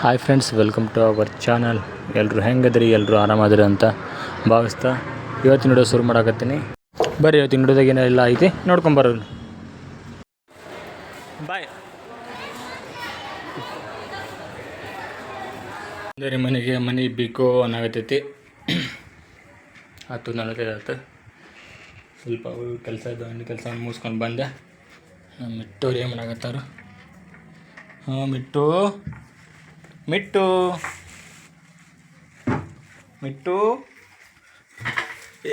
Hi friends, welcome to our channel. ಎಲ್ಲರೂ ಹೆಂಗದ್ರಿ? ಎಲ್ಲರೂ ಆರಾಮದ್ರಿ ಅಂತ ಭಾವಿಸ್ತಾ ಇವತ್ತಿನ ವಿಡಿಯೋ ಶುರು ಮಾಡಾಕತ್ತೀನಿ. ಬರ್ರಿ, ಇವತ್ತಿನ ವಿಡಿಯೋದಾಗ ಏನೆಲ್ಲ ಐತಿ ನೋಡ್ಕೊಂಬರೋದು. ಬಾಯ್. ಅಂದರೆ ಮನೆ ಬೇಕು ಅನ್ನಾಗತ್ತೈತಿ. ಆತು ನನಗೆ ಸ್ವಲ್ಪ ಕೆಲಸ ಇದ್ದು, ಹಣ್ಣು ಕೆಲಸ ಮುಗಿಸ್ಕೊಂಡು ಬಂದೆ. ಮಿಟ್ಟವ್ರು ಏನು ಮಾಡಾಕತ್ತಾರು? ಹಾಂ, ಮಿಟ್ಟು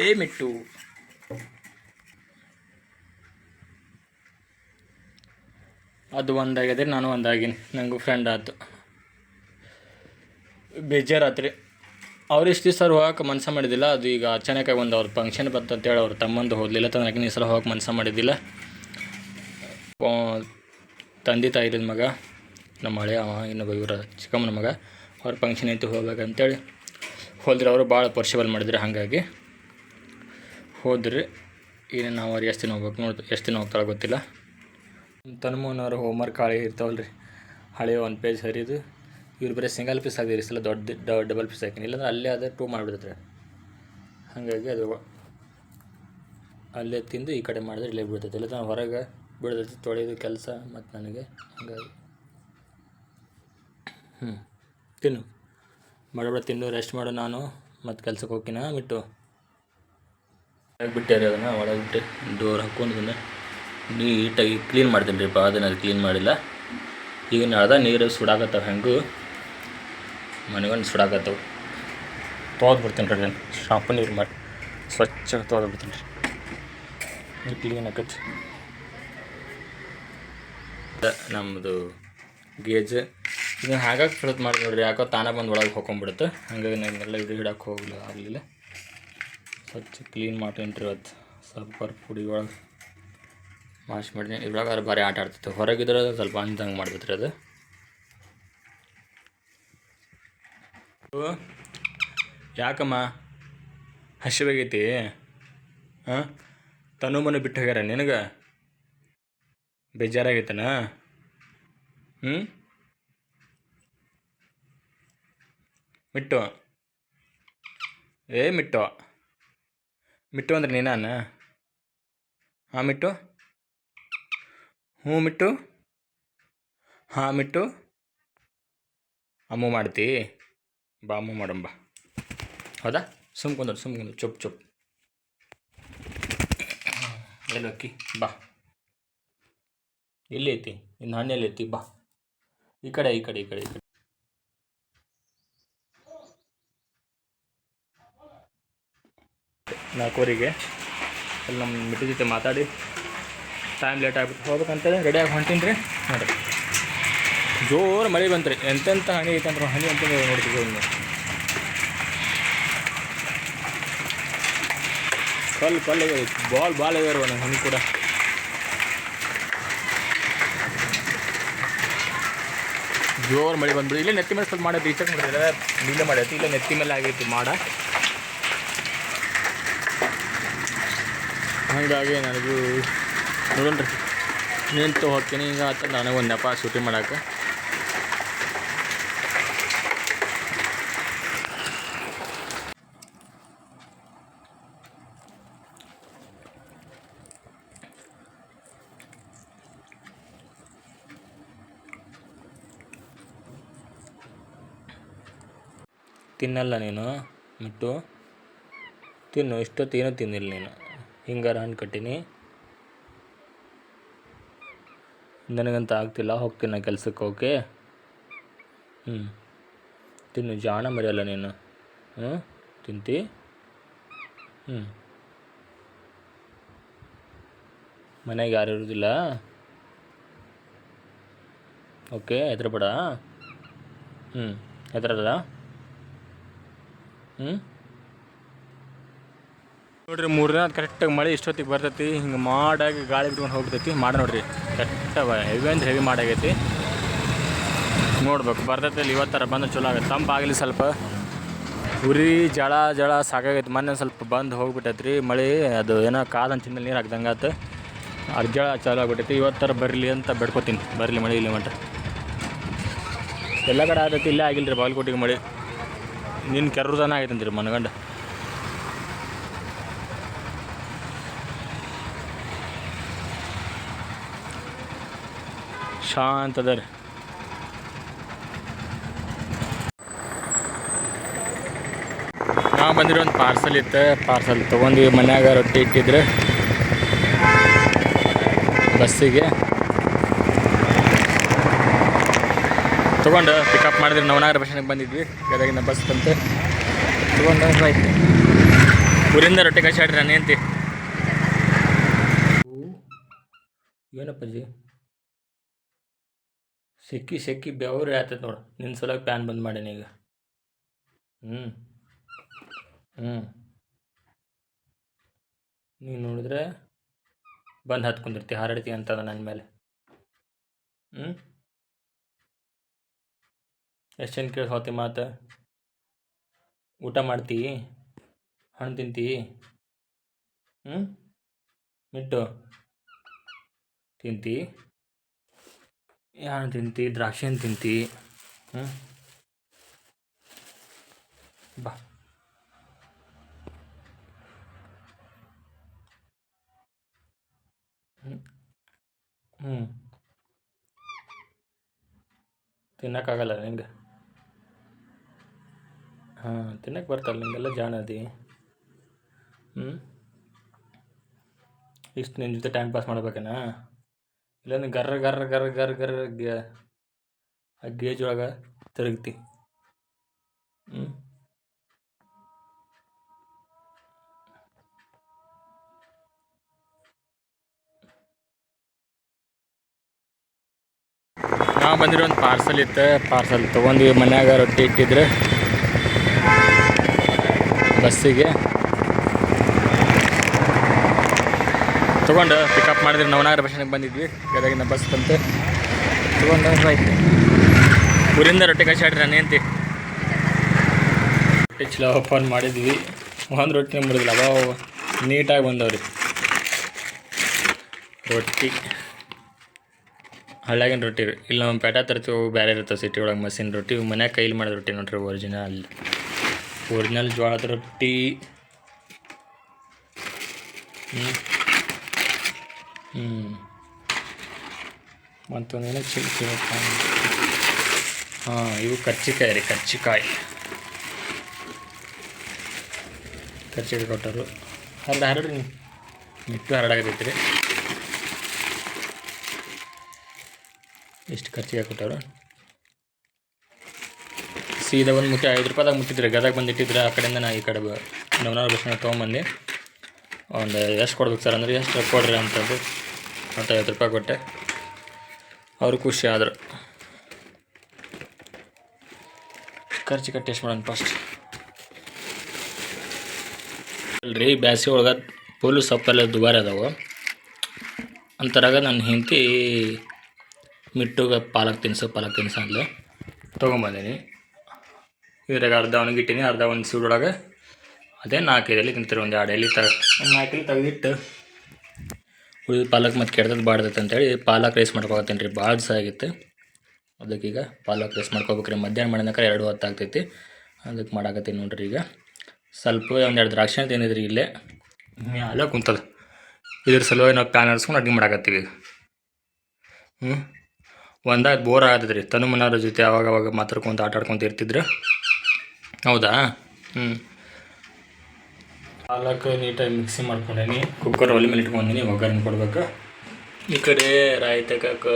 ಏ ಮಿಟ್ಟು, ಅದು ಒಂದಾಗ್ಯದ್ರಿ, ನಾನು ಒಂದಾಗಿನಿ. ನನಗೂ ಫ್ರೆಂಡ್ ಆಯ್ತು, ಬೇಜಾರಾತ್ರಿ. ಅವ್ರು ಇಷ್ಟು ದಿವಸ ಹೋಗಕ್ಕೆ ಮನಸ್ಸು ಮಾಡಿದ್ದಿಲ್ಲ. ಅದು ಈಗ ಅಚಾನಕ್ಕಾಗಿ ಒಂದು ಅವ್ರ ಫಂಕ್ಷನ್ ಬಂತಂತೇಳಿ ಅವ್ರ ತಮ್ಮಂದು ಹೋಗಲಿಲ್ಲ. ತನಕ ಈ ಸಲ ಹೋಗಕ್ಕೆ ಮನಸ್ಸು ಮಾಡಿದ್ದಿಲ್ಲ. ತಂದೆ ತಾಯಿರದ ಮಗ, ನಮ್ಮ ಹಳೆಯ ಇನ್ನೊಬ್ಬ ಇವರ ಚಿಕ್ಕಮ್ಮನ ಮಗ, ಅವ್ರ ಫಂಕ್ಷನ್ ಐತಿ ಹೋಗ್ಬೇಕಂತೇಳಿ ಹೋದ್ರೆ. ಅವರು ಭಾಳ ಪರ್ಷಬಲ್ ಮಾಡಿದ್ರು, ಹಾಗಾಗಿ ಹೋದ್ರಿ. ಏನೇನು ನಾವು ಅವ್ರು ಎಷ್ಟು ದಿನ ಹೋಗ್ಬೇಕು ನೋಡ್ದು, ಎಷ್ಟು ದಿನ ಹೋಗ್ತಾಳೆ ಗೊತ್ತಿಲ್ಲ. ತನ್ಮೋನವ್ರು ಹೋಮ್ವರ್ಕ್ ಹಳೆ ಇರ್ತಾವಲ್ರಿ, ಹಳೆಯ ಒಂದು ಪೇಜ್ ಹರಿದು ಇವ್ರು ಬರೀ ಸಿಂಗಲ್ ಪೀಸ್ ಆಗಿರಿ, ಸಲ ದೊಡ್ಡ ಡಬಲ್ ಪೀಸ್ ಹಾಕಿನಿ. ಇಲ್ಲಾಂದ್ರೆ ಅಲ್ಲೇ ಅದೇ 2 ಮಾಡಿಬಿಡ್ತಾರೆ. ಹಾಗಾಗಿ ಅದು ಅಲ್ಲೇ ತಿಂದು ಈ ಕಡೆ ಮಾಡಿದ್ರೆ ಇಲ್ಲೇ ಬೀಳ್ತೈತೆ. ಇಲ್ಲ ನಾನು ಹೊರಗೆ ಬೀಳ್ತೈತಿ, ತೊಳೆಯೋದು ಕೆಲಸ ಮತ್ತು ನನಗೆ. ಹಾಗಾಗಿ ತಿನ್ನು ಮಾಡಬೇಡ, ತಿನ್ನು, ರೆಸ್ಟ್ ಮಾಡು. ನಾನು ಮತ್ತು ಕೆಲ್ಸಕ್ಕೆ ಹೋಗ್ತೀನ ಬಿಟ್ಟು ಬಿಟ್ಟೆ ಅದನ್ನು ಒಳಗೆ ಬಿಟ್ಟು ಡೋರ್ ಹಾಕ್ಕೊಂಡು ನೀಟಾಗಿ ಕ್ಲೀನ್ ಮಾಡ್ತೀನಿ ರೀ. ಅದನ್ನು ಅದು ಕ್ಲೀನ್ ಮಾಡಿಲ್ಲ. ಈಗ ಅದ ನೀರು ಸುಡಾಕತ್ತವೆ, ಹೆಂಗೂ ಮನೆಗೊಂದು ಸುಡಾಕತ್ತವೆ. ತೊಳೆದು ಬಿಡ್ತೀನಿ ರೀ ನಾನು. ಶಾಂಪು ನೀರು ಮಾಡಿ ಸ್ವಚ್ಛ ತೊಳೆದು ಬಿಡ್ತೀನಿ ರೀ. ಕ್ಲೀನ್ ಆಕತಿ ನಮ್ಮದು ಗೇಜ್. ಇದನ್ನು ಹಾಗಾಗಿ ಫಿಳತ್ ಮಾಡಿ ನೋಡಿರಿ, ಯಾಕೋ ತಾನೇ ಬಂದು ಒಳಗೆ ಹೋಗ್ಕೊಂಡ್ಬಿಡುತ್ತೆ. ಹಾಗಾಗಿ ನಾನೆಲ್ಲ ಇದು ಹಿಡಕ್ಕೆ ಆಗಲಿಲ್ಲ. ಸ್ವಚ್ಛ ಕ್ಲೀನ್ ಮಾಡ್ತೀನಿ ರೀ. ಇವತ್ತು ಸ್ವಲ್ಪ ಪುಡಿ ಒಳಗೆ ವಾಶ್ ಮಾಡಿದ್ದೀನಿ. ಇದ್ರೊಳಗೆ ಅದು ಭಾರಿ ಆಟ ಆಡ್ತೈತೆ. ಹೊರಗಿದ್ರೆ ಸ್ವಲ್ಪ ಅಂದಂಗೆ ಮಾಡ್ತೈತ್ರಿ ಅದು. ಯಾಕಮ್ಮ ಹಸಿವಾಗೈತಿ? ಹಾಂ, ತನು ಮನೆ ಬಿಟ್ಟು ಹೋಗ್ಯಾರ ನಿನಗೆ? ಬೇಜಾರಾಗೈತನ? ಮಿಟ್ಟು, ಏ ಮಿಟ್ಟು ಅಂದ್ರೆ ನೀನಾನ? ಹಾಂ ಮಿಟ್ಟು, ಹ್ಞೂ ಮಿಟ್ಟು, ಹಾಂ ಮಿಟ್ಟು, ಅಮ್ಮು ಮಾಡ್ತಿ? ಬಾ ಅಮ್ಮು ಮಾಡಂಬ. ಹೌದಾ? ಸುಮ್ಕೊಂಡ್ರು ಚುಪ್. ಎಲ್ಲಕ್ಕಿ ಬಾ. ಎಲ್ಲಿ ಐತಿ ಇನ್ನು ಹಣ್ಣು? ಎಲ್ಲಿ ಐತಿ? ಬಾ ಈ ಕಡೆ. 4:00 ಅಲ್ಲಿ ನಮ್ಮ ಮಿಟ್ಟು ಜೊತೆ ಮಾತಾಡಿ ಟೈಮ್ ಲೇಟ್ ಆಗ್ಬಿಟ್ಟು ಹೋಗ್ಬೇಕಂತೇಳಿ ರೆಡಿಯಾಗಿ ಹೊಂಟೀನಿ ರೀ. ನೋಡಿರಿ, ಜೋರು ಮಳೆ ಬಂತು ರೀ. ಎಂತೆಂಥ ಹನಿ ಐತಂದ್ರೆ ಹನಿ ಅಂತ ನೋಡ್ತೀವಿ. ಇನ್ನು ಕಲ್ಲು ಬಾಲ್ ಆಗ್ಯಾರ ನನ್ನ ಹನಿ ಕೂಡ. ಜೋರು ಮಳೆ ಬಂದ್ಬಿಡಿ. ಇಲ್ಲೇ ನೆತ್ತಿ ಮೇಲೆ ಸ್ವಲ್ಪ ಮಾಡೋದು ರೀಚಾರ್ಜ್ ಮಾಡಿದ್ರೆ ನೀಲೇ ಮಾಡೈತಿ. ಇಲ್ಲ ನೆತ್ತಿ ಮೇಲೆ ಆಗೈತಿ ಮಾಡ. ಹಾಗಾಗಿ ನನಗೂ ನೋಡೋಣ್ರಿ, ನಿಂತು ಹೋಗ್ತೀನಿ ಈಗ. ಆತ ನನಗೊಂದು ನೆಪ ಶೂಟಿಂಗ್ ಮಾಡೋಕೆ. ತಿನ್ನಲ್ಲ ನೀನು ಮಿಟ್ಟು? ತಿನ್ನು, ಇಷ್ಟೊತ್ತು ಏನೂ ತಿನ್ನಿಲ್ಲ ನೀನು. ಹಿಂಗಾರ ಹಣ್ಣು ಕಟ್ಟೀನಿ, ನನಗಂತ ಆಗ್ತಿಲ್ಲ. ಹೋಗ್ತೀನಿ ನಾನು ಕೆಲ್ಸಕ್ಕೆ. ಓಕೆ, ತಿನ್ನು, ಜಾಣ ಮರೆಯಲ್ಲ ನೀನು. ತಿಂತಿ? ಮನೆಗೆ ಯಾರು ಇರೋದಿಲ್ಲ? ಓಕೆ, ಹೆದರಬೇಡ. ಹೆದರಲ್ಲ? ನೋಡಿರಿ, 3 ದಿನ ಕರೆಕ್ಟಾಗಿ ಮಳೆ ಇಷ್ಟೊತ್ತಿಗೆ ಬರ್ತೈತಿ. ಹಿಂಗೆ ಮಾಡಾಗಿ ಗಾಳಿ ಬಿಟ್ಕೊಂಡು ಹೋಗ್ತೈತಿ. ನೋಡಿರಿ, ಕರೆಕ್ಟಾಗಿ ಹೆವಿ ಅಂದ್ರೆ ಹೆವಿ ಮಾಡಾಗೈತಿ. ನೋಡ್ಬೇಕು ಬರ್ತೈತಿ ಇಲ್ಲಿ. ಇವತ್ತರ ಬಂದು ಚಲೋ ಆಗೈತೆ. ತಂಪಾಗಲಿ ಸ್ವಲ್ಪ. ಉರಿ ಜಳ ಸಾಕಾಗೈತಿ. ಮೊನ್ನೆ ಸ್ವಲ್ಪ ಬಂದು ಹೋಗ್ಬಿಟ್ಟೈತಿ ರೀ ಮಳೆ. ಅದು ಏನೋ ಕಾದಂತ ಚಿಂದಲ್ಲಿ ನೀರು ಹಾಕ್ದಂಗೆ ಆಯ್ತು. ಜಳ ಚಾಲು ಆಗ್ಬಿಟ್ಟೈತಿ. ಇವತ್ತರ ಬರಲಿ ಅಂತ ಬೇಡ್ಕೊತೀನಿ. ಬರಲಿ ಮಳೆ ಇಲ್ಲಿ ಮಟ್ಟ. ಎಲ್ಲ ಕಡೆ ಆಗೈತಿ, ಇಲ್ಲೇ ಆಗಿಲ್ಲ ರೀ ಬಾಗಲಕೋಟೆಗೆ ಮಳೆ. ನಿನ್ನ ಕೆರ್ರದನ ಆಗೈತಂತ ರೀ ಮನಗಂಡ. ಶಾಂತ ಅದ ರೀ. ನಾವು ಬಂದಿರೋ ಒಂದು ಪಾರ್ಸಲ್ ಇತ್ತು, ಪಾರ್ಸಲ್ ತೊಗೊಂಡು ಮನ್ಯಾಗ ರೊಟ್ಟಿ ಇಟ್ಟಿದ್ರೆ ಬಸ್ಸಿಗೆ ತೊಗೊಂಡು ಪಿಕಪ್ ಮಾಡಿದ್ರೆ ನವನಗರ ಬಸ್ ಸ್ಟ್ಯಾಂಡಿಗೆ ಬಂದಿದ್ವಿ. ಗದಗಿನ ಬಸ್ ಬಂತು, ತೊಗೊಂಡು ಆಯ್ತು. ಊರಿಂದ ರೊಟ್ಟಿ ಕಳ್ಸಾಡ್ರಿ ನಾನು ಏನಂತಿ. ಏನಪ್ಪಜ್ಜಿ ಸೆಕ್ಕಿ ಸೆಕ್ಕಿ ಬೆವರು ಆಯ್ತೈತೆ ನೋಡು. ನಿನ್ನ ಸಲುವಾಗಿ ಪ್ಯಾನ್ ಬಂದ್ ಮಾಡೀನಿ ಈಗ. ನೀನು ನೋಡಿದ್ರೆ ಬಂದು ಹತ್ಕೊಂಡಿರ್ತಿ, ಹಾರಾಡ್ತಿ ಅಂತದ ನನ್ನ ಮೇಲೆ. ಎಷ್ಟು ಜನ ಕೇಳಿ ಹೋತಿ ಮಾತು. ಊಟ ಮಾಡ್ತಿ, ಹಣ್ಣು ತಿಂತಿ, ಮಿಟ್ಟು ತಿಂತಿ, ಹಣ್ಣು ತಿಂತಿ, ದ್ರಾಕ್ಷಿ ಹಣ್ಣು ತಿಂತಿ. ಬಾ ತಿನ್ನೋಕ್ಕಾಗಲ್ಲ ನಿಂಗೆ. ತಿನ್ನಕ್ಕೆ ಬರ್ತಲ್ಲ ನಿಂಗೆಲ್ಲ, ಜಾಣದಿ. ಇಷ್ಟು ನಿನ್ನ ಜೊತೆ ಟೈಮ್ ಪಾಸ್ ಮಾಡ್ಬೇಕೇನಾ? ಇಲ್ಲಾಂದ್ರೆ ಗರ್ರ ಗರ್ರ ಗರ್ರ ಗರ್ರ ಗರ್ರ ಆ ಗೇಜ್ ಒಳಗೆ ತಿರುಗ್ತಿ. ನಾವು ಬಂದಿರೋ ಒಂದು ಪಾರ್ಸಲ್ ಇತ್ತು, ಪಾರ್ಸಲ್ ತೊಗೊಂಡು ಮನ್ಯಾಗ ರೊಟ್ಟಿ ಇಟ್ಟಿದ್ರೆ ಬಸ್ಸಿಗೆ ತೊಗೊಂಡು ಪಿಕಪ್ ಮಾಡಿದ್ರೆ ನವನಗರ ಬಸ್ ಸ್ಟ್ಯಾಂಡಿಗೆ ಬಂದಿದ್ವಿ. ಗದಗಿನ ಬಸ್ ಬಂತು, ತೊಗೊಂಡು ಆಯ್ತು. ಊರಿಂದ ರೊಟ್ಟಿ ಕಳ್ಸಾಡ್ರಿ ನಾನು ಏನಂತಿ. ರೊಟ್ಟಿ ಚಲೋ ಓಪನ್ ಮಾಡಿದ್ವಿ, ಒಂದು ರೊಟ್ಟಿನ ಮುರಿದಿಲ್ಲ, ಅವ ನೀಟಾಗಿ ಬಂದವ್ರಿ ರೊಟ್ಟಿ. ಹಳ್ಳ್ಯಾಗಿನ ರೊಟ್ಟಿ ರೀ. ಇಲ್ಲಿ ನಾವು ಪೇಟ ತರ್ತೀವಿ, ಬೇರೆ ಇರ್ತವೆ ಸಿಟಿ ಒಳಗೆ ಮಷಿನ್ ರೊಟ್ಟಿ. ಮನ್ಯಾಗ ಕೈಲಿ ಮಾಡಿದ ರೊಟ್ಟಿ ನೋಡ್ರಿ, ಒರಿಜಿನಲ್ ಜೋಳದ ರೊಟ್ಟಿ. ಮತ್ತೊಂದೇನೋ ಚಿಲ್ಕಿ. ಇವು ಕರ್ಚಿಕಾಯಿ ರೀ, ಕರ್ಚಿಕಾಯಿ ಕೊಟ್ಟರು. ಹರಡ್ರಿ ನೀವು, ಮಿಟ್ಟು ಹರಡಾಗತೈತಿ ರೀ. ಇಷ್ಟು ಕರ್ಚಿಕಾಯಿ ಕೊಟ್ಟರು. ಸೀದಾ ಒಂದು ಮುಟ್ಟಿ 5 ರೂಪಾಯಿದಾಗ ಮುಟ್ಟಿದ್ರೆ ಗದಗ ಬಂದಿಟ್ಟಿದ್ರೆ, ಆ ಕಡೆಯಿಂದ ನಾ ಈ ಕಡೆ ನವನಗರ ಬಸ್ ಸ್ಟ್ಯಾಂಡ್ ತೊಗೊಂಬಂದು ಒಂದು ಎಷ್ಟು ಕೊಡ್ಬೇಕು ಸರ್ ಅಂದ್ರೆ, ಎಷ್ಟು ಕೊಡ್ರಿ ಅಂತಂದು 50 ರೂಪಾಯಿ ಕೊಟ್ಟೆ. ಅವರು ಖುಷಿ ಆದರು. ಕರ್ಚಿಕಾಯಿ ಟೇಸ್ಟ್ ಮಾಡೋಣ ಫಸ್ಟ್. ಅಲ್ರಿ ಬ್ಯಾಸಿಗೆ ಒಳಗೆ ಫುಲ್ಲು ಸೊಪ್ಪೆಲ್ಲ ದುಬಾರಿ ಅದಾವೆ ಅಂತರಾಗ ನನ್ನ ಹೆಂಡತಿ ಮಿಟ್ಟುಗೆ ಪಾಲಕ್ ತಿನ್ಸು ಅಂದ್ಲು. ತೊಗೊಂಬಂದೀನಿ. ಇದ್ರಾಗ ಅರ್ಧ ಒಣಗಿಟ್ಟಿನಿ, ಅರ್ಧ ಒಂದು ಸೀಡೊಳಗೆ ಅದೇ 4-5 ಎಲೆ ತಿಂತೀರಿ. ಒಂದು 2 ಎಲೆ 4 ಎಲೆ ತೆಗೆದಿಟ್ಟು ಉಳಿದು ಪಾಲಕ್ ಮತ್ತು ಕೆಡ್ದದ್ದು ಬಾಡ್ದೈತೆ ಅಂತೇಳಿ ಪಾಲಕ್ ರೈಸ್ ಮಾಡ್ಕೊತೀನಿ ರೀ. ಭಾಳ ದಿವಸ ಆಗಿತ್ತು, ಅದಕ್ಕೀಗ ಪಾಲಕ್ ರೈಸ್ ಮಾಡ್ಕೋಬೇಕ್ರಿ. ಮಧ್ಯಾಹ್ನ ಮಾಡಿದಾಗ 2 ಹೊತ್ತು ಆಗ್ತೈತಿ, ಅದಕ್ಕೆ ಮಾಡಾಕತ್ತೀನಿ ನೋಡ್ರಿ. ಈಗ ಸ್ವಲ್ಪ 1-2 ದ್ರಾಕ್ಷಿ ಹಣ್ಣು ತಿಂದಿದ್ರಿ ಇಲ್ಲೇ ಅಲ್ಲ ಕುಂತದ. ಇದ್ರ ಸಲುವಾಗಿ ನಾವು ಪ್ಯಾನ್ ಹರಿಸ್ಕೊಂಡು ಅಡುಗೆ ಮಾಡಾಕತ್ತೀವಿ. ಒಂದಾಗ ಬೋರ್ ಆಗತ್ತೈತೆ ರೀ. ತನು ಮನೆಯವ್ರ ಜೊತೆ ಅವಾಗವಾಗ ಮಾತಾಡ್ಕೊತ ಆಟಾಡ್ಕೊತ ಇರ್ತಿದ್ರು. ಹೌದಾ? ಪಾಲಕ್ ನೀಟಾಗಿ ಮಿಕ್ಸಿ ಮಾಡ್ಕೊಂಡೇನಿ. ಕುಕ್ಕರ್ ಒಲೆ ಮೇಲೆ ಇಟ್ಕೊಂಡಿನಿ, ಒಗ್ಗರಣೆ ಕೊಡ್ಬೇಕು. ಈ ಕಡೆ ರಾಯ್ತಕ್ಕೆ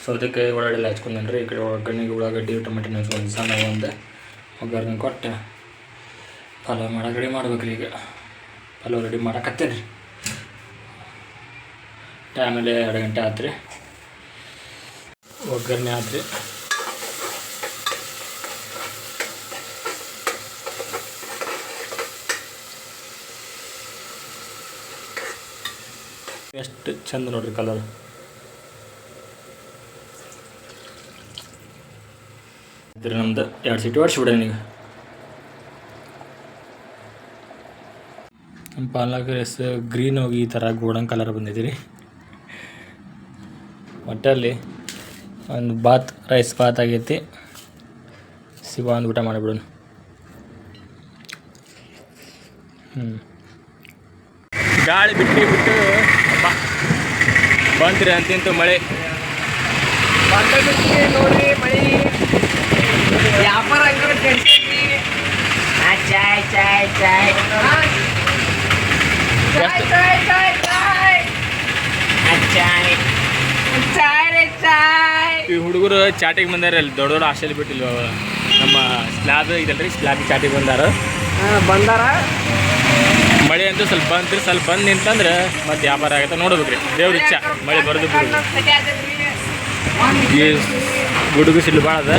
ಸೌತೆಕಾಯಿ ಒಳಗಡೆ ಹಚ್ಕೊಂಡೇನಿ ರೀ. ಈ ಕಡೆ ಒಗ್ಗರಣೆಗೆ ಉಳ್ಳಾಗಡ್ಡಿ ಟೊಮೆಟೊ ಹಚ್ಕೊಂಡು ಸಣ್ಣ ಒಂದು ಒಗ್ಗರಣೆ ಕೊಟ್ಟು ಪಲಾವ್ ಮಾಡೋಕೆ ರೆಡಿ ಮಾಡ್ಬೇಕ್ರಿ. ಈಗ ಪಲಾವ್ ರೆಡಿ ಮಾಡಕತ್ತೇನೆ ರೀ. ಆಮೇಲೆ 2 ಗಂಟೆ ಆಯ್ತು ರೀ. ಒಗ್ಗರಣೆ ಆಯ್ತು ರೀ. ಎಷ್ಟು ಚಂದ ನೋಡ್ರಿ ಕಲರ್. ಇದ್ರೆ ನಮ್ದು 2 ಸೀಟಿ ಹೊಡ್ಸಿಬಿಡೋಣ ಈಗ. ನಮ್ಮ ಪಾಲಕ್ ರೈಸ್ ಗ್ರೀನ್ ಹೋಗಿ ಈ ಥರ ಗೋಲ್ಡನ್ ಕಲರ್ ಬಂದಿದೆ ರೀ. ಒಟ್ಟಲ್ಲಿ ಒಂದು ರೈಸ್ ಬಾತ್ ಆಗೈತಿ. ಸಿಗ ಒಂದು ಊಟ ಮಾಡಿಬಿಡೋಣ. ಗಾಳಿ ಬಿಟ್ಟು ಬಂತ್ರಿ ಅಂತಿಂತು ಮಳೆ. ನೋಡ್ರಿ ಮಳಿ ವ್ಯಾಪಾರ ಚಾಯ್ ಚಾಯ್ ಚಾಯ್ ಈ ಹುಡುಗರು ಚಾಟಿಗೆ ಬಂದಾರ. ಅಲ್ಲಿ ದೊಡ್ಡ ದೊಡ್ಡ ಹಾಸ್ಟೆಲ್ ಬಿಟ್ಟಿಲ್ವ ನಮ್ಮ ಸ್ಲ್ಯಾಬ್ ಇದಲ್ರಿ, ಸ್ಲ್ಯಾಬ್ ಚಾಟಿಗೆ ಬಂದಾರ. ಮಳೆ ಅಂತೂ ಸ್ವಲ್ಪ ಬಂತ್ರಿ, ಸ್ವಲ್ಪ ಬಂದು ನಿಂತಂದ್ರೆ ಮತ್ತೆ ವ್ಯಾಪಾರ ಆಗತ್ತೆ. ನೋಡ್ಬೇಕ್ರಿ, ದೇವ್ರ ಇಚ್ಛ ಮಳೆ ಬರೋದು ಈ ಗುಡುಗು ಸಿಡ್ಲು ಭಾಳ ಅದ.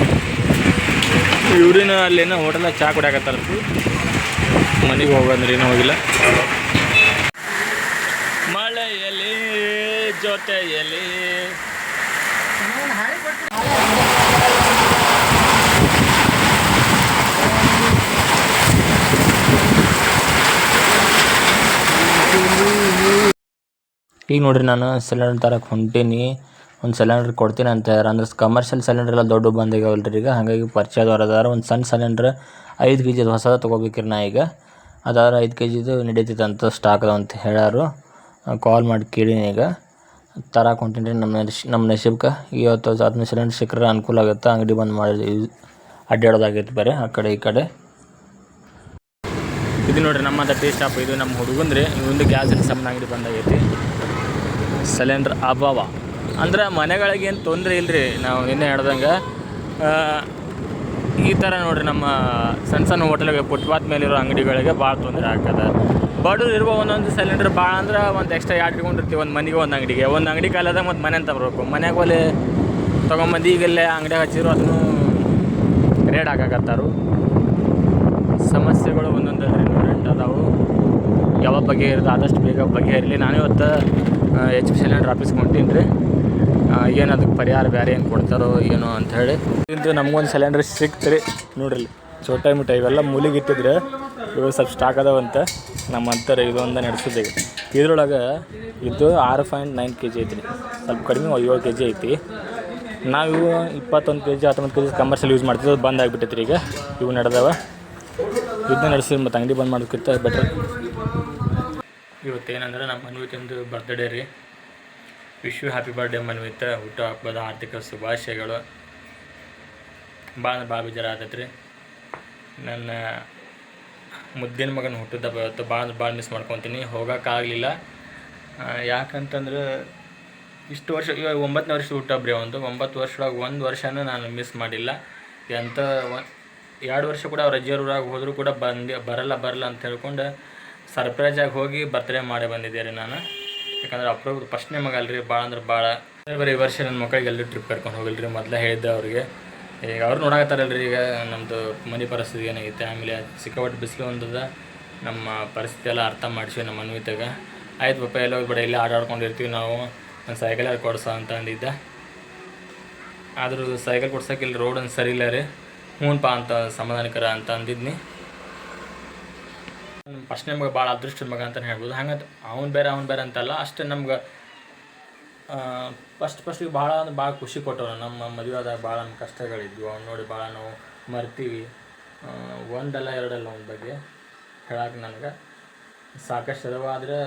ಇವ್ರಿನ ಅಲ್ಲೇನೋ ಹೋಟೆಲ್ನಾಗ ಚಹಾ ಕುಡಿಯಾಕತ್ತಾರ. ಮನೆಗೆ ಹೋಗಂದ್ರಿ ಏನೂ ಹೋಗಿಲ್ಲ. ಮಳೆಯಲ್ಲಿ ಜೊತೆಯಲ್ಲಿ ಈಗ ನೋಡ್ರಿ, ನಾನು ಸಿಲಿಂಡರ್ ತರಕ್ಕೆ ಹೊಂಟೀನಿ. ಒಂದು ಸಿಲಿಂಡ್ರ್ ಕೊಡ್ತೀನಿ ಅಂತ ಹೇಳ್ಯಾರ. ಅಂದ್ರೆ ಕಮರ್ಷಿಯಲ್ ಸಿಲಿಂಡ್ರ್ ಎಲ್ಲ ದೊಡ್ಡ ಬಂದಿಗಾವಲ್ರಿ ಈಗ. ಹಾಗಾಗಿ ಪರಿಚಯದವ್ರು ಅದಾರ. ಒಂದು ಸಣ್ಣ ಸಿಲಿಂಡ್ರ್ 5 kg ಹೊಸದ ತೊಗೋಬೇಕ್ರಿ. ನಾ ಈಗ ಅದಾದ್ರೆ 5 kg ನಡೀತೈತೆ ಅಂತ ಸ್ಟಾಕ್ ಅದಾವ ಅಂತ ಹೇಳ್ಯಾರು. ಕಾಲ್ ಮಾಡಿ ಕೇಳೀನಿ. ಈಗ ತರಕ್ಕೆ ಹೊಂಟೀನಿ. ನಮ್ಮ ನಶೀಬ್ಗೆ ಇವತ್ತು 10 ಸಿಲಿಂಡ್ರ್ ಸಿಕ್ಕರೆ ಅನುಕೂಲ ಆಗುತ್ತೆ. ಅಂಗಡಿ ಬಂದು ಮಾಡಿ ಅಡ್ಡಾಡೋದಾಗೈತೆ ಬೇರೆ ಆ ಕಡೆ ಈ ಕಡೆ. ಇದು ನೋಡ್ರಿ ನಮ್ಮದ ಟೀ ಸ್ಟಾಪ್. ಇದು ನಮ್ಮ ಹುಡುಗಂದ್ರಿ. ಇವೊಂದು ಗ್ಯಾಸಿನ ಸಾಮಾನು ಅಂಗಡಿ ಬಂದಾಗೈತಿ. ಸಿಲಿಂಡ್ರ್ ಅಭಾವ ಅಂದ್ರೆ ಮನೆಗಳಿಗೆ ಏನು ತೊಂದರೆ ಇಲ್ಲರಿ. ನಾವು ನಿನ್ನೆ ಹೇಳ್ದಂಗೆ ಈ ಥರ ನೋಡಿರಿ, ನಮ್ಮ ಸಣ್ಣ ಸಣ್ಣ ಹೋಟೆಲ್ಗೆ ಫುಟ್ಪಾತ್ ಮೇಲಿರೋ ಅಂಗಡಿಗಳಿಗೆ ಭಾಳ ತೊಂದರೆ ಆಗ್ತದೆ. ಬಡವ್ರು ಇರುವ ಒಂದೊಂದು ಸಿಲಿಂಡ್ರ್ ಭಾಳ ಅಂದ್ರೆ ಒಂದು ಎಕ್ಸ್ಟ್ರಾ 2 ಇಟ್ಕೊಂಡಿರ್ತೀವಿ. ಒಂದು ಮನೆಗೆ ಒಂದು ಅಂಗಡಿಗೆ, ಒಂದು ಅಂಗಡಿ ಕಾಲದಾಗ ಮತ್ತು ಮನೆ ಅಂತ ಬರಬೇಕು. ಮನೆಗೆ ಒಲೆ ತೊಗೊಂಬಂದು ಈಗಲ್ಲೇ ಅಂಗಡಿಯಾಗ ಹಚ್ಚಿರೋ ಅದನ್ನು ರೇಡ್ ಹಾಕಾಕತ್ತಾರು. ಸಮಸ್ಯೆಗಳು ಒಂದೊಂದು ರೆಂಟ್ ಅದಾವು. ಯಾವಾಗ ಬಗೆಹರಿದು ಆದಷ್ಟು ಬೇಗ ಬಗೆಹರಿಲಿ. ನಾನು ಇವತ್ತು HP ಸಿಲಿಂಡ್ರ್ ಆಫೀಸ್ಗೆ ಹೊಂಟೀನಿ ರೀ. ಏನು ಅದಕ್ಕೆ ಪರಿಹಾರ ಬೇರೆ ಏನು ಕೊಡ್ತಾರೋ ಏನೋ ಅಂಥೇಳಿ. ಇದು ನಮಗೊಂದು ಸಿಲಿಂಡ್ರ್ ಸಿಕ್ತು ರೀ. ನೋಡ್ರಿ, ಚೋಟ ಮಿಠಾಯಿ ಇವೆಲ್ಲ ಮೂಲಿಗೆ ಇಟ್ಟಿದ್ರೆ ಇವು ಸ್ವಲ್ಪ ಸ್ಟಾಕ್ ಅದಾವಂತ. ನಮ್ಮ ಅಂತಾರೆ ಇದೊಂದು ನಡೆಸೋದು. ಇದ್ರೊಳಗೆ ಇದು 6.9 kg ಐತಿ ರೀ. ಸ್ವಲ್ಪ ಕಡಿಮೆ 7 kg ಐತಿ. ನಾವು 21 kg 19 kg ಕಮರ್ಷಿಯಲ್ ಯೂಸ್ ಮಾಡ್ತಿದ್ದು ಬಂದ್ ಆಗಿಬಿಟ್ಟೈತೆ ರೀ. ಈಗ ಇವು ನಡೆದವ. ಇದನ್ನ ನಡೆಸಿದ್ರೆ ಮತ್ತು ಅಂಗಡಿ ಬಂದ್ ಮಾಡೋದಕ್ಕಿಂತ ಬೆಟ್ರ್. ಇವತ್ತೇನಂದ್ರೆ ನಮ್ಮ ಮನ್ವಿತಂದು ಬರ್ತ್ಡೇ ರೀ. Wish you happy birthday Manvita. ಹುಟ್ಟುಹಬ್ಬದ ಆರ್ಥಿಕ ಶುಭಾಶಯಗಳು. ಭಾಳ ಬೇಜಾರು ಆತೈತೆ ರೀ. ನನ್ನ ಮುದ್ದಿನ ಮಗನ ಹುಟ್ಟಿದಬ್ಬ ಇವತ್ತು. ಭಾಳ ಮಿಸ್ ಮಾಡ್ಕೊತೀನಿ. ಹೋಗೋಕ್ಕಾಗಲಿಲ್ಲ. ಯಾಕಂತಂದ್ರೆ ಇಷ್ಟು ವರ್ಷ, ಇವಾಗ 9ನೇ ವರ್ಷ ಹುಟ್ಟಹಬ್ಬ ರೀ. 9 ವರ್ಷದೊಳಗೆ 1 ವರ್ಷನೂ ನಾನು ಮಿಸ್ ಮಾಡಿಲ್ಲ. ಎಂಥ 2 ವರ್ಷ ಕೂಡ ಅವ್ರ ಅಜ್ಜಿಯವ್ರಾಗ ಹೋದರೂ ಕೂಡ ಬರಲ್ಲ ಅಂತ ಹೇಳ್ಕೊಂಡು ಸರ್ಪ್ರೈಜಾಗಿ ಹೋಗಿ ಬರ್ತ್ಡೇ ಮಾಡೇ ಬಂದಿದ್ದೆ ರೀ ನಾನು. ಯಾಕಂದ್ರೆ ಅಪ್ರೂವ್ದು ಫಸ್ಟ್ನೇ ಮಗ ಅಲ್ರಿ. ಭಾಳ ಅಂದ್ರೆ ಭಾಳ ಬರೀ ಈ ವರ್ಷ ನನ್ನ ಮಕ್ಕಳಿಗೆ ಎಲ್ಲರೂ ಟ್ರಿಪ್ ಕರ್ಕೊಂಡು ಹೋಗಿಲ್ರಿ. ಮೊದಲೇ ಹೇಳಿದ್ದೆ ಅವ್ರಿಗೆ. ಈಗ ಅವ್ರು ನೋಡಾಕತ್ತಾರಲ್ರಿ. ಈಗ ನಮ್ಮದು ಮನೆ ಪರಿಸ್ಥಿತಿ ಏನಾಗೈತೆ, ಆಮೇಲೆ ಸಿಕ್ಕಾಪಟ್ಟೆ ಬಿಸಿಲು ಒಂದದ. ನಮ್ಮ ಪರಿಸ್ಥಿತಿ ಎಲ್ಲ ಅರ್ಥ ಮಾಡಿಸಿ ನಮ್ಮ ಅನ್ವಿತಾಗ. ಆಯ್ತು ಪಪ್ಪ ಎಲ್ಲ ಹೋಗ್ಬೇಡ, ಇಲ್ಲೇ ಆಟಾಡ್ಕೊಂಡಿರ್ತೀವಿ ನಾವು, ನಾನು ಸೈಕಲ್ ಯಾರು ಕೊಡ್ಸ ಅಂತ ಅಂದಿದ್ದೆ. ಆದರೂ ಸೈಕಲ್ ಕೊಡ್ಸೋಕ್ಕಿಲ್ಲ, ರೋಡ್ ಒಂದು ಸರಿ ಇಲ್ಲ ರೀ. ಹ್ಞೂನಪ್ಪ ಅಂತ ಸಮಾಧಾನಕರ ಅಂತ ಅಂದಿದ್ನಿ. ಫಸ್ಟ್ನೇ ಮಗ ಭಾಳ ಅದೃಷ್ಟದ ಮಗ ಅಂತಲೇ ಹೇಳ್ಬೋದು. ಹಂಗಂತ ಅವ್ನು ಬೇರೆ ಅಂತಲ್ಲ. ಅಷ್ಟೇ ನಮ್ಗೆ ಫಸ್ಟಿಗೆ ಭಾಳ ಖುಷಿ ಕೊಟ್ಟವ್ರು. ನಮ್ಮ ಮದುವೆ ಆದಾಗ ಭಾಳ ನಮ್ಮ ಕಷ್ಟಗಳಿದ್ವು. ಅವ್ನು ನೋಡಿ ಭಾಳ ನಾವು ಮರ್ತೀವಿ. ಒಂದಲ್ಲ ಎರಡಲ್ಲ ಅವನ ಬಗ್ಗೆ ಹೇಳಕ್ಕೆ ನನಗೆ ಸಾಕಷ್ಟು ಅದಾವ. ಆದರೆ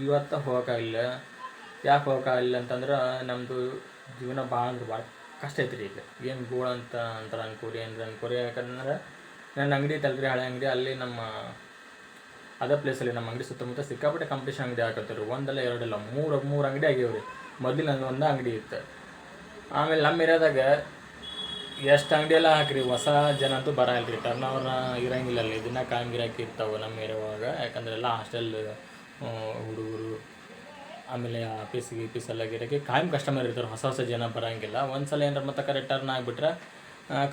ಇವತ್ತು ಹೋಗೋಕ್ಕಾಗಿಲ್ಲ. ಯಾಕೆ ಹೋಗೋಕ್ಕಾಗಿಲ್ಲ ಅಂತಂದ್ರೆ ನಮ್ಮದು ಜೀವನ ಭಾಳ ಅಂದ್ರೆ ಭಾಳ ಕಷ್ಟ ಐತ್ರಿ. ಈಗ ಏನು ಗೋಳ ಅಂತಾರೆ ಅನ್ಕೋರಿ. ಯಾಕಂದ್ರೆ ನನ್ನ ಅಂಗಡಿ ಐತಲ್ರಿ, ಹಳೆ ಅಂಗಡಿ. ಅಲ್ಲಿ ನಮ್ಮ ಅದೇ ಪ್ಲೇಸಲ್ಲಿ ನಮ್ಮ ಅಂಗಡಿ ಸುತ್ತಮುತ್ತ ಸಿಕ್ಕಾಪಟ್ಟೆ ಕಾಂಪಿಟೇಷನ್ ಅಂಗಡಿ ಹಾಕತ್ತಾರೆ. ಒಂದಲ್ಲ ಎರಡಲ್ಲ ಮೂರು ಅಂಗಡಿ ಆಗ್ಯಾವ್ರಿ. ಮೊದಲು ನಂದು ಒಂದೇ ಅಂಗಡಿ ಇತ್ತು. ಆಮೇಲೆ ನಮ್ಮ ಏರಿಯಾದಾಗ ಎಷ್ಟು ಅಂಗಡಿ ಎಲ್ಲ ಹಾಕಿರಿ, ಹೊಸ ಜನ ಅಂತೂ ಬರಲ್ರಿ. ಟರ್ನ್ ಓವರ್ ಇರೋಂಗಿಲ್ಲ ಅಲ್ಲಿ. ದಿನ ಕಾಯಂ ಗಿರಾಕಿ ಇರ್ತಾವೆ ನಮ್ಮ ಏರಿಯಾ ಒಳಗೆ. ಯಾಕಂದ್ರೆ ಎಲ್ಲ ಹಾಸ್ಟೆಲ್ ಹುಡುಗರು, ಆಮೇಲೆ ಆಫೀಸೆಲ್ಲ ಗಿರಾಕಿ ಕಾಯಂ ಕಸ್ಟಮರ್ ಇರ್ತಾರೆ. ಹೊಸ ಜನ ಬರೋಂಗಿಲ್ಲ. ಒಂದು ಸಲ ಏನಾರ ಮತ್ತೆ ಕರೆಕ್ಟ್ ಟರ್ನ್ ಆಗಿಬಿಟ್ರೆ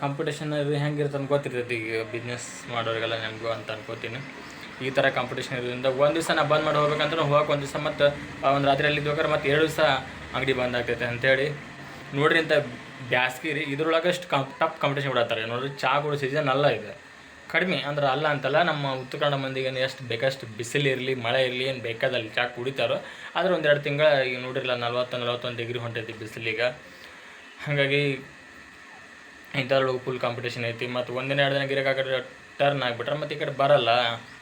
ಕಾಂಪಿಟೇಷನ್ ಇದು ಹೆಂಗಿರುತ್ತೆ ಅಂತ ಗೊತ್ತಿರ್ತೈತಿ. ಈಗ ಬಿಸ್ನೆಸ್ ಮಾಡೋರಿಗೆಲ್ಲ ನಮಗೂ ಅಂತ ಅನ್ಕೋತೀನಿ. ಈ ಥರ ಕಾಂಪಿಟೇಷನ್ ಇರೋದ್ರಿಂದ ಒಂದು ದಿವಸ ನಾ ಬಂದ್ ಮಾಡಿ ಹೋಗ್ಬೇಕಂದ್ರೆ ಹೋಗಕ್ಕೆ ಒಂದು ದಿವಸ ಮತ್ತು ಒಂದು ರಾತ್ರಿಯಲ್ಲಿ ಇದ್ಬೇಕಾದ್ರೆ ಮತ್ತು 2 ದಿವಸ ಅಂಗಡಿ ಬಂದ್ ಆಗ್ತೈತೆ ಅಂತೇಳಿ ನೋಡ್ರಿ. ಇಂಥ ಬ್ಯಾಸ್ಗಿ ರೀ, ಇದ್ರೊಳಗೆ ಅಷ್ಟು ಟಫ್ ಕಾಂಪಿಟೇಷನ್ ಬಿಡತ್ತಾರೆ ನೋಡ್ರಿ. ಚಹಾ ಕೂಡ ಸೀಸನ್ ಅಲ್ಲ ಇದೆ, ಕಡಿಮೆ ಅಂದ್ರೆ ಅಲ್ಲ ಅಂತಲ್ಲ. ನಮ್ಮ ಉತ್ತರ ಕನ್ನಡ ಮಂದಿಗೆ ಎಷ್ಟು ಬೇಕಷ್ಟು ಬಿಸಿಲು ಇರಲಿ ಮಳೆ ಇರಲಿ ಏನು ಬೇಕಾದಲ್ಲಿ ಚಹಾ ಕುಡಿತಾರೋ. ಆದರೆ 1-2 ತಿಂಗಳು ಈಗ ನೋಡಿರಲ್ಲ 40-41 ಡಿಗ್ರಿ ಹೊಂಟೈತಿ ಬಿಸಿಲಿಗೆ. ಹಾಗಾಗಿ ಇಂಥವ್ರೊಳಗೆ ಫುಲ್ ಕಾಂಪಿಟೇಷನ್ ಐತಿ. ಮತ್ತು ಒಂದಿನ 2 ದಿನ ಗಿರಾಕಿ ಆ ಕಡೆ ಟರ್ನ್ ಆಗಿಬಿಟ್ರೆ ಮತ್ತು ಈ ಕಡೆ ಬರಲ್ಲ,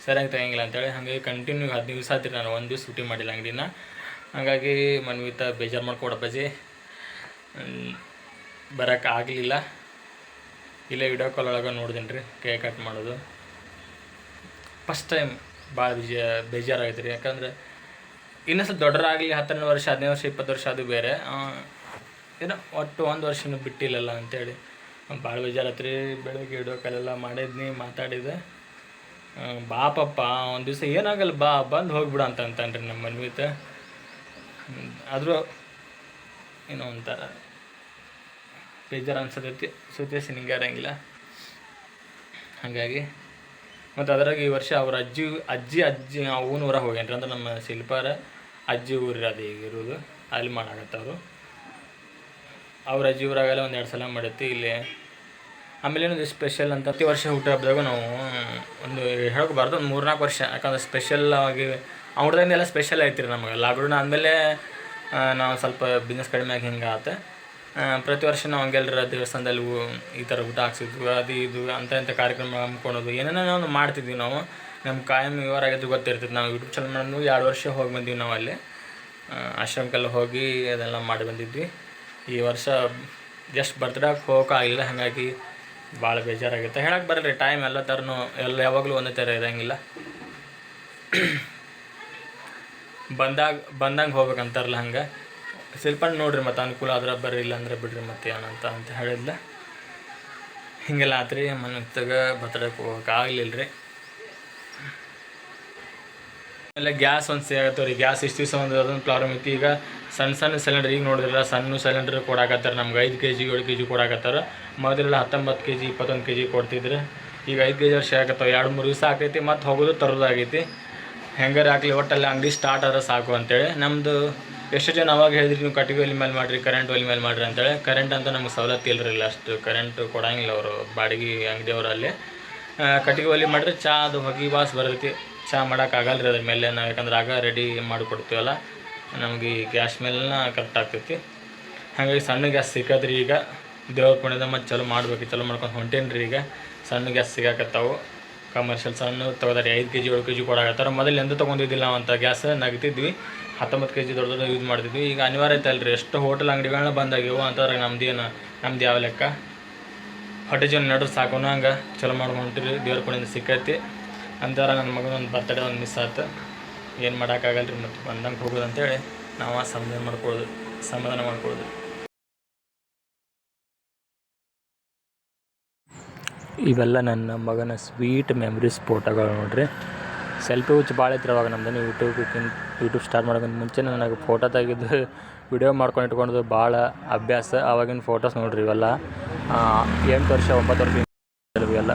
ಸರಿಯಾಗಿ ತೆಗಿಯಂಗಿಲ್ಲ ಅಂತೇಳಿ ಹಾಗಾಗಿ ಕಂಟಿನ್ಯೂ 15 ದಿವಸ ಆಯ್ತು ನಾನು ಒಂದು ದಿವಸ ಶೂಟಿಂಗ್ ಮಾಡಿಲ್ಲ ಅಂಗಡಿನ. ಹಾಗಾಗಿ ಮನ್ವಿತ ಬೇಜಾರು ಮಾಡ್ಕೊಡಪ್ಪಾಜಿ, ಬರೋಕ್ಕೆ ಆಗಲಿಲ್ಲ. ಇಲ್ಲೇ ವಿಡಿಯೋ ಕಾಲ್ ಒಳಗೆ ನೋಡಿದ್ದೀನಿ ರೀ ಕೇಕ್ ಕಟ್ ಮಾಡೋದು. ಫಸ್ಟ್ ಟೈಮ್ ಭಾಳ ಬೇಜಾರಾಗೈತೆ ರೀ. ಯಾಕಂದ್ರೆ ಇನ್ನೂ ಸ್ವಲ್ಪ ದೊಡ್ಡರಾಗಲಿ 10 ವರ್ಷ 15 ವರ್ಷ 20 ವರ್ಷ ಅದು ಬೇರೆ, ಏನೋ ಒಟ್ಟು 1 ವರ್ಷನೂ ಬಿಟ್ಟಿಲ್ಲಲ್ಲ ಅಂಥೇಳಿ ಭಾಳ ಬೇಜಾರಾಯ್ತು ರೀ. ಬೆಳಗ್ಗೆ ವಿಡಿಯೋ ಕಾಲೆಲ್ಲ ಮಾಡಿದ್ನಿ, ಮಾತಾಡಿದೆ. ಬಾ ಪಪ್ಪ ಒಂದು ದಿವಸ ಏನಾಗಲ್ಲ ಬಾ ಬಂದು ಹೋಗ್ಬಿಡು ಅಂತ ಅಂತಾನ್ರಿ ನಮ್ಮ ಮನ್ವಿತ. ಆದರೂ ಏನೋ ಒಂಥರ ಬೇಜಾರು ಅನ್ಸತೈತಿ, ಸಿಚುವೇಶನ್ ಹಿಂಗೆ ಇರೋಂಗಿಲ್ಲ. ಹಾಗಾಗಿ ಮತ್ತು ಅದ್ರಾಗ ಈ ವರ್ಷ ಅವ್ರ ಅಜ್ಜಿ ಅವನ ಊರಾಗ ಹೋಗ್ಯಾನ್ರಿ. ಅಂದ್ರೆ ನಮ್ಮ ಶಿಲ್ಪಾರ ಅಜ್ಜಿ ಊರು ಅದು ಈಗ ಇರೋದು, ಅಲ್ಲಿ ಮಾಡಾಕತ್ತವರು. ಅವ್ರ ಅಜ್ಜಿ ಊರಾಗೆಲ್ಲ 1-2 ಸಲ ಮಾಡೈತಿ ಇಲ್ಲಿ. ಆಮೇಲೆ ಏನದು ಸ್ಪೆಷಲ್ ಅಂತ ಪ್ರತಿ ವರ್ಷ ಹುಟ್ಟು ಹಬ್ಬದಾಗ ನಾವು ಒಂದು ಹೇಳೋಕ್ಬಾರ್ದು, ಒಂದು 3-4 ವರ್ಷ, ಯಾಕಂದ್ರೆ ಸ್ಪೆಷಲ್ ಆಗಿ ಅವ್ರದಾಗೆಲ್ಲ ಸ್ಪೆಷಲ್ ಐತಿ ರೀ ನಮಗೆ. ಲಾಕ್ಡೌನ್ ಆದಮೇಲೆ ನಾವು ಸ್ವಲ್ಪ ಬಿಸ್ನೆಸ್ ಕಡಿಮೆ ಆಗಿ ಹಿಂಗೆ ಆತ. ಪ್ರತಿ ವರ್ಷ ನಾವು ಹಂಗೆಲ್ಲರ ದೇವಸ್ಥಾನದಲ್ಲಿ ಈ ಥರ ಊಟ ಹಾಕ್ಸಿದ್ವಿ, ಅದು ಇದು ಇಂಥ ಕಾರ್ಯಕ್ರಮ ಹಮ್ಮಿಕೊಳೋದು ಏನೇನೋ ನಾವು ಮಾಡ್ತಿದ್ವಿ. ನಾವು ನಮ್ಮ ಕಾಯಂ ವಿವರಾಗಿದ್ದು ಗೊತ್ತಿರ್ತೈತೆ. ನಾವು ಯೂಟ್ಯೂಬ್ ಚಾನಲ್ ಮಾಡಿದ್ವಿ, 2 ವರ್ಷ ಹೋಗಿ ಬಂದೀವಿ ನಾವು ಅಲ್ಲಿ ಆಶ್ರಮಕ್ಕೆಲ್ಲ ಹೋಗಿ ಅದೆಲ್ಲ ಮಾಡಿ ಬಂದಿದ್ವಿ. ಈ ವರ್ಷ ಜಸ್ಟ್ ಬರ್ತ್ಡೇಗೆ ಹೋಗೋಕ್ಕಾಗಿಲ್ಲ, ಹಾಗಾಗಿ ಭಾಳ ಬೇಜಾರಾಗುತ್ತೆ. ಹೇಳಕ್ಕೆ ಬರಲ್ಲ, ಟೈಮ್ ಎಲ್ಲ ಥರನೂ ಯಾವಾಗಲೂ ಒಂದೇ ಥರ ಇರೋಂಗಿಲ್ಲ. ಬಂದಂಗೆ ಹೋಗ್ಬೇಕಂತಾರಲ್ಲ ಹಂಗೆ. ಶಿಲ್ಪಣ್ಣ ನೋಡ್ರಿ ಮತ್ತು ಅನುಕೂಲ ಆದ್ರೆ ಬರ್ರಿ, ಇಲ್ಲ ಅಂದ್ರೆ ಬಿಡ್ರಿ ಮತ್ತೆ ಏನಂತ ಹೇಳಿದ್ಲ. ಹೀಗೆಲ್ಲ ಆತ್ರಿ. ಮನೆಗೆ ಬರ್ತಡೇಗೆ ಹೋಗೋಕ್ಕಾಗಲಿಲ್ಲ ರೀ. ಆಮೇಲೆ ಗ್ಯಾಸ್ ಒಂದು ಸಿಗತ್ತವ ರೀ. ಗ್ಯಾಸ್ ಇಷ್ಟು ದಿವಸ ಅದೊಂದು ಪ್ರಾಬ್ಲಮ್ ಐತಿ. ಈಗ ಸಣ್ಣ ಸಿಲಿಂಡ್ರ್ ಈಗ ನೋಡಿದ್ರಲ್ಲ, ಸಣ್ಣ ಸಿಲಿಂಡ್ರ್ ಕೊಡಾಕತ್ತಾರೆ ನಮ್ಗೆ. 5 kg 7 kg ಕೊಡಾಕತ್ತಾರೆ. ಮೊದಲೆಲ್ಲ 19 kg 21 kg ಕೊಡ್ತಿದ್ರು. ಈಗ 5 kg ವರ್ಷ ಆಗತ್ತವೆ. 2-3 ದಿವಸ ಆಗೈತಿ, ಮತ್ತು ಹೋಗೋದು ತರೋದಾಗೈತಿ. ಹೆಂಗಾರ ಆಗಲಿ ಒಟ್ಟಲ್ಲಿ ಅಂಗಡಿ ಸ್ಟಾರ್ಟ್ ಆದ್ರೆ ಸಾಕು ಅಂತೇಳಿ. ನಮ್ಮದು ಎಷ್ಟು ಜನ ಅವಾಗ ಹೇಳಿದ್ರಿ, ನೀವು ಕಟ್ಟಿಗೆ ಒಲೆ ಮೇಲೆ ಮಾಡಿರಿ, ಕರೆಂಟ್ ಒಲೆ ಮೇಲೆ ಮಾಡಿರಿ ಅಂತೇಳಿ. ಕರೆಂಟ್ ಅಂತ ನಮ್ಗೆ ಸವಲತ್ತು ಇಲ್ಲರಿಲ್ಲ, ಅಷ್ಟು ಕರೆಂಟ್ ಕೊಡೋಂಗಿಲ್ಲ ಅವರು ಬಾಡಿಗೆ ಅಂಗಡಿಯವರಲ್ಲಿ. ಕಟ್ಟಿಗೆ ಒಲೆ ಮಾಡಿದ್ರೆ ಚಾ ಅದು ಹೊಗೆ ವಾಸ ಬರ್ತೈತಿ. ಚಾ ಮಾಡೋಕ್ಕಾಗಲ್ಲ ರೀ ಅದ್ರ ಮೇಲೆ ನಾವು, ಯಾಕಂದ್ರೆ ಆಗ ರೆಡಿ ಮಾಡಿಕೊಡ್ತೀವಲ್ಲ, ನಮಗೆ ಗ್ಯಾಸ್ ಮೇಲೆನ ಕರೆಕ್ಟ್ ಆಗ್ತೈತಿ. ಹಾಗಾಗಿ ಸಣ್ಣ ಗ್ಯಾಸ್ ಸಿಕ್ಕದ್ರಿ. ಈಗ ದೇವ್ರ ಪುಣ್ಯದ ಮತ್ತು ಚಲೋ ಮಾಡ್ಬೇಕು, ಚಲೋ ಮಾಡ್ಕೊಂಡು ಹೊಂಟೇನಿ ರೀ. ಈಗ ಸಣ್ಣ ಗ್ಯಾಸ್ ಸಿಗಾಕತ್ತಾವು, ಕಮರ್ಷಿಯಲ್ ಸಣ್ಣ ತೊಗೋದಾರೆ. 5 kg 7 kg ಕೊಡಾಕತ್ತಾರೆ. ಮೊದಲು ಎಂದೂ ತೊಗೊಂಡಿದ್ದಿಲ್ಲ ನಾವು ಅಂತ ಗ್ಯಾಸ್, ನಗ್ತಿದ್ವಿ. 19 kg ದೊಡ್ಡ ಯೂಸ್ ಮಾಡ್ತಿದ್ವಿ. ಈಗ ಅನಿವಾರ್ಯ ಐತಲ್ಲ ರೀ, ಎಷ್ಟು ಹೋಟೆಲ್ ಅಂಗಡಿಗಳನ್ನ ಬಂದಾಗ್ಯವು ಅಂತಂದ್ರೆ ನಮ್ದು ಯಾವ ಲೆಕ್ಕ. ಹೊಟ್ಟೆ ಜನ ನಡ್ರಿ ಸಾಕೋಣ, ಹಂಗೆ ಚಲೋ ಮಾಡ್ಕೊಂಡು ಹೊಂಟಿರಿ. ದೇವ್ರ ಪುಣ್ಯದಿಂದ ಸಿಕ್ಕೈತಿ ಅಂತಾರೆ. ನನ್ನ ಮಗನ ಒಂದು ಬರ್ತಡೇ ಒಂದು ಮಿಸ್ ಆಯ್ತು, ಏನು ಮಾಡೋಕ್ಕಾಗಲ್ಲ ರೀ. ಮತ್ತು ಬಂದಂಗೆ ಹೋಗೋದು ಅಂತೇಳಿ ನಾವು ಸಮಾಧಾನ ಮಾಡ್ಕೊಳ್ಳೋದು. ಇವೆಲ್ಲ ನನ್ನ ಮಗನ ಸ್ವೀಟ್ ಮೆಮ್ರೀಸ್ ಫೋಟೋಗಳು ನೋಡ್ರಿ. ಸೆಲ್ಫಿ ಹುಚ್ಚು ಭಾಳ ಐತ್ರಿ ಅವಾಗ ನಮ್ದು. ಯೂಟ್ಯೂಬ್ ಸ್ಟಾರ್ಟ್ ಮಾಡೋಕ್ಕಿಂತ ಮುಂಚೆ ನನಗೆ ಫೋಟೋ ತೆಗೆದು ವಿಡಿಯೋ ಮಾಡ್ಕೊಂಡು ಇಟ್ಕೊಂಡು ಭಾಳ ಅಭ್ಯಾಸ. ಆವಾಗಿನ ಫೋಟೋಸ್ ನೋಡ್ರಿ ಇವೆಲ್ಲ 8 ವರ್ಷ 9 ವರ್ಷ ಇವೆಲ್ಲ.